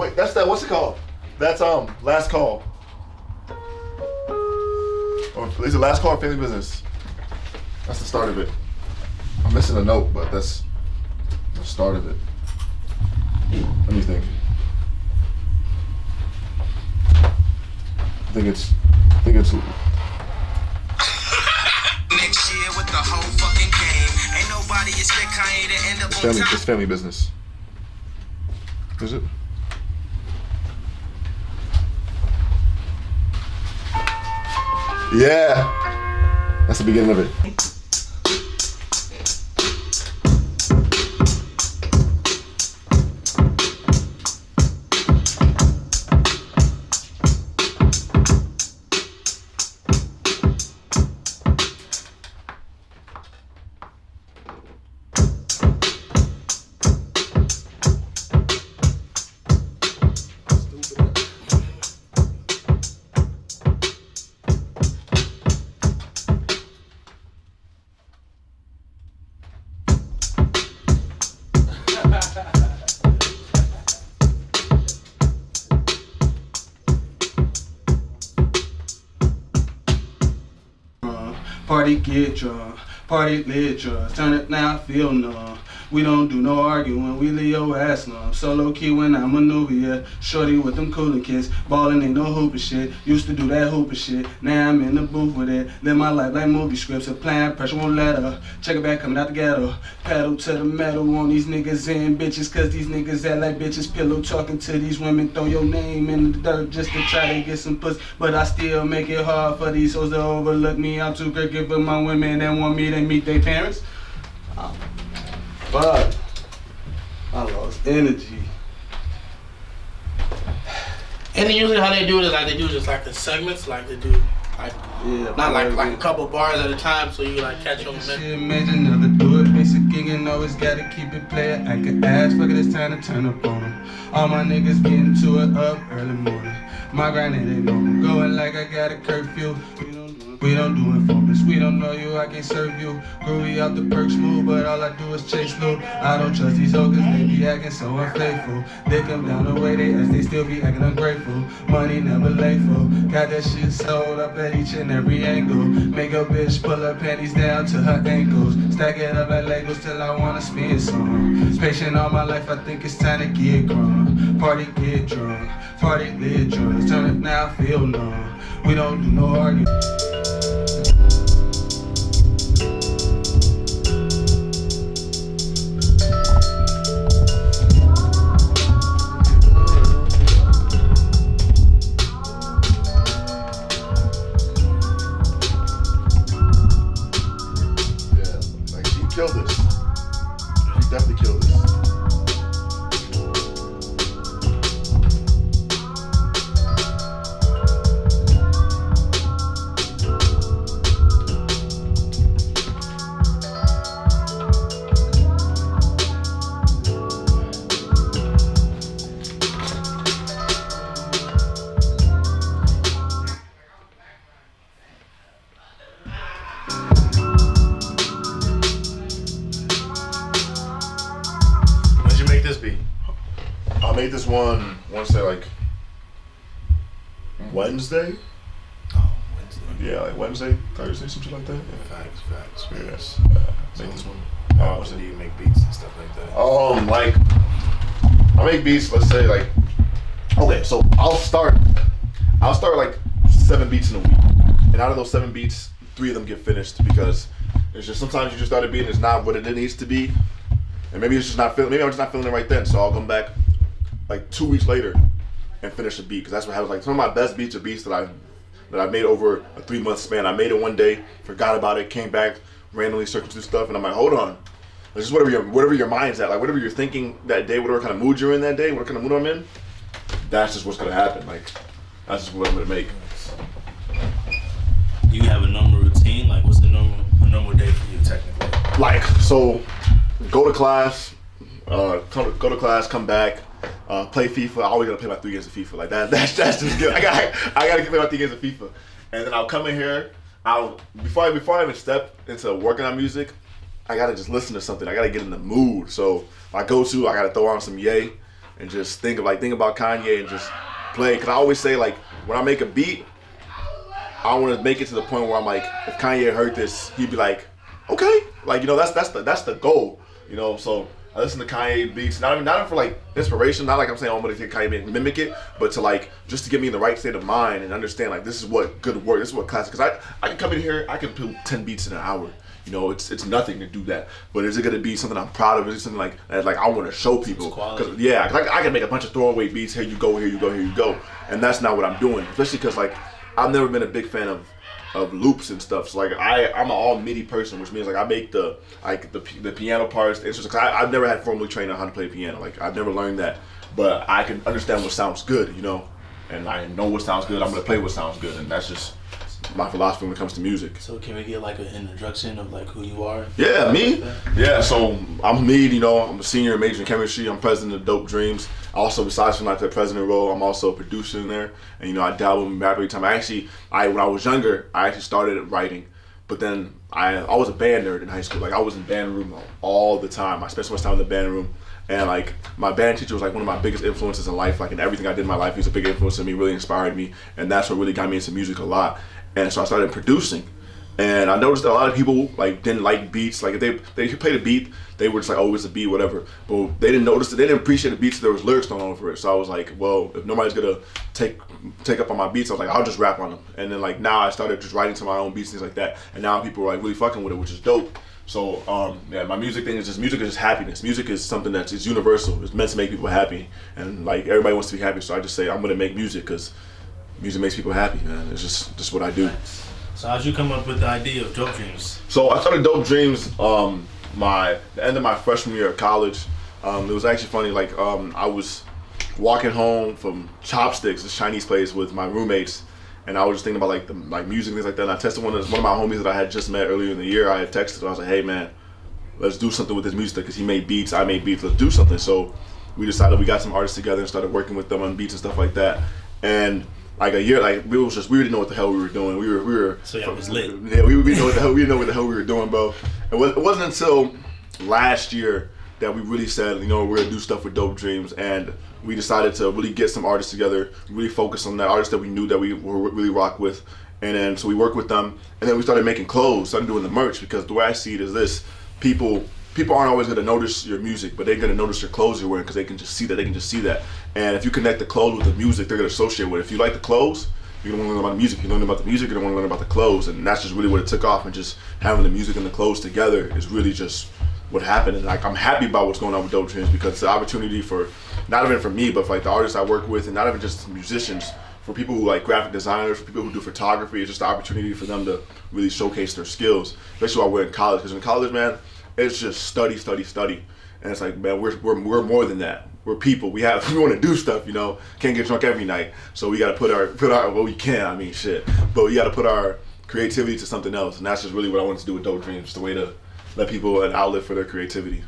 wait, that's that. What's it called? That's last call. Or is it last call or family business? That's the start of it. I'm missing a note, but that's the start of it. Let me think. I think it's. Next year with the whole fucking game. Ain't nobody expect Kanye to end up on top. It's family business. Is it? Yeah. That's the beginning of it. Party get drunk, party lit drunk, turn it now, feel numb. We don't do no arguing, we leave your ass numb. Solo key when I maneuver, yeah. Shorty with them cooler kids, ballin' ain't no hooper shit. Used to do that hooper shit, now I'm in the booth with it. Live my life like movie scripts, applying pressure won't let her. Check it back, coming out the ghetto. Pedal to the metal on these niggas and bitches, cause these niggas act like bitches. Pillow talking to these women, throw your name in the dirt just to try to get some puss. But I still make it hard for these hoes to overlook me. I'm too great for my women that want me to meet their parents. Fuck. I lost energy. And then usually how they do it is like they do just like in segments, like they do like not like a couple bars at a time, so you like catch on shit, imagine never do it. Basic gig and always gotta keep it player. I can ask, fuck it, it's time to turn up on them. All my niggas getting to it up early morning. My grind ain't normal, going like I got a curfew. We don't do informants, we don't know you, I can't serve you. Groovy out the perks move, but all I do is chase loot. I don't trust these hoes cause they be acting so unfaithful. They come down the way they ask, they still be acting ungrateful. Money never late for, got that shit sold up at each and every angle. Make a bitch pull her panties down to her ankles. Stack it up like Legos till I wanna spin some. Patient all my life, I think it's time to get grown. Party get drunk, party lit drunk. Turn it now, feel numb. We don't do no arguing. Kill this. You definitely kill this. This beat. I made this one, I want to say like Wednesday. Oh, Wednesday. Yeah, like Wednesday, Thursday, something like that. Yeah. Facts. Yes. Made this one. How often do you make beats and stuff like that? Like I make beats. Let's say like, okay, so I'll start like 7 beats in a week, and out of those 7 beats, 3 of them get finished because it's just sometimes you just start a beat and it's not what it needs to be. And maybe it's just not feeling. Maybe I'm just not feeling it right then. So I'll come back like 2 weeks later and finish a beat because that's what happens. Like some of my best beats are beats that I made over a 3-month span. I made it one day, forgot about it, came back, randomly searching through stuff, and I'm like, hold on. It's just whatever your mind's at, like whatever you're thinking that day, whatever kind of mood you're in that day, what kind of mood I'm in, that's just what's gonna happen. Like that's just what I'm gonna make. Do you have a normal routine? Like what's a normal day for you technically? Like so. Go to class, come back, play FIFA. I always gotta play my 3 games of FIFA. Like that's just good. I gotta play my 3 games of FIFA, and then I'll come in here. Before I even step into working on music, I gotta just listen to something. I gotta get in the mood. So I gotta throw on some Ye, and just think about Kanye and just play. Cause I always say like when I make a beat, I want to make it to the point where I'm like, if Kanye heard this, he'd be like, okay, like that's the goal, So I listen to Kanye beats, not even for like inspiration, not like I'm saying I'm gonna take Kanye and mimic it, but to like just to get me in the right state of mind and understand like this is what good work, this is what classic. Cause I can come in here, I can put 10 beats in an hour. It's nothing to do that. But is it gonna be something I'm proud of? Is it something like I want to show people? Cause I can make a bunch of throwaway beats. Here you go, here you go, here you go, and that's not what I'm doing. Especially because like I've never been a big fan of loops and stuff. So like I'm an all MIDI person, which means like I make the piano parts, the instruments. Cause I've never had formally trained on how to play piano. Like I've never learned that, but I can understand what sounds good, and I know what sounds good. I'm gonna play what sounds good, and that's just my philosophy when it comes to music. So can we get like an introduction of like who you are? Yeah, me? Yeah, so I'm Hameed, I'm a senior major in chemistry. I'm president of Dope Dreams. Also, besides from like the president role, I'm also a producer in there. And I dabble in rap every time. When I was younger, I actually started writing. But then I was a band nerd in high school. Like I was in band room all the time. I spent so much time in the band room. And like my band teacher was like one of my biggest influences in life. Like in everything I did in my life, he was a big influence on me, really inspired me. And that's what really got me into music a lot. And so I started producing, and I noticed that a lot of people like didn't like beats. Like if they played a beat, they were just like, oh, it's a beat, whatever. But they didn't notice it. They didn't appreciate the beats. There was lyrics going on over it. So I was like, well, if nobody's gonna take up on my beats, I was like, I'll just rap on them. And then like now I started just writing to my own beats and things like that. And now people are like really fucking with it, which is dope. So my music thing is just happiness. Music is something it's universal. It's meant to make people happy, and like everybody wants to be happy. So I just say I'm gonna make music because music makes people happy, man. It's just what I do. So how'd you come up with the idea of Dope Dreams? So I started Dope Dreams the end of my freshman year of college. It was actually funny, like I was walking home from Chopsticks, this Chinese place, with my roommates, and I was just thinking about like music and things like that. And I texted one of my homies that I had just met earlier in the year. I had texted him. I was like, hey man, let's do something with this music, because he made beats, I made beats, let's do something. So we decided, we got some artists together and started working with them on beats and stuff like that. And like a year, like we didn't know what the hell we were doing. We were. So y'all was lit. Yeah, we didn't know what the hell we were doing, bro. It wasn't until last year that we really said, we're gonna do stuff with Dope Dreams, and we decided to really get some artists together, really focus on that artists that we knew that we were really rock with, and then so we worked with them, and then we started making clothes, started doing the merch, because the way I see it is this: people aren't always going to notice your music, but they're going to notice your clothes you're wearing, because they can just see that. And if you connect the clothes with the music, they're going to associate with it. If you like the clothes, you're going to want to learn about the music. If you learn about the music, you're going to want to learn about the clothes. And that's just really what it took off. And just having the music and the clothes together is really just what happened. And like, I'm happy about what's going on with Dope Dreams, because it's an opportunity for, not even for me, but for like the artists I work with, and not even just musicians, for people who like graphic designers, for people who do photography. It's just an opportunity for them to really showcase their skills, especially while we're in college. Because in college, man, it's just study. And it's like, man, we're more than that. We're people. We want to do stuff, Can't get drunk every night. So we got to put our well, we can, but we got to put our creativity to something else. And that's just really what I wanted to do with Dope Dreams, just a way to let people an outlet for their creativity.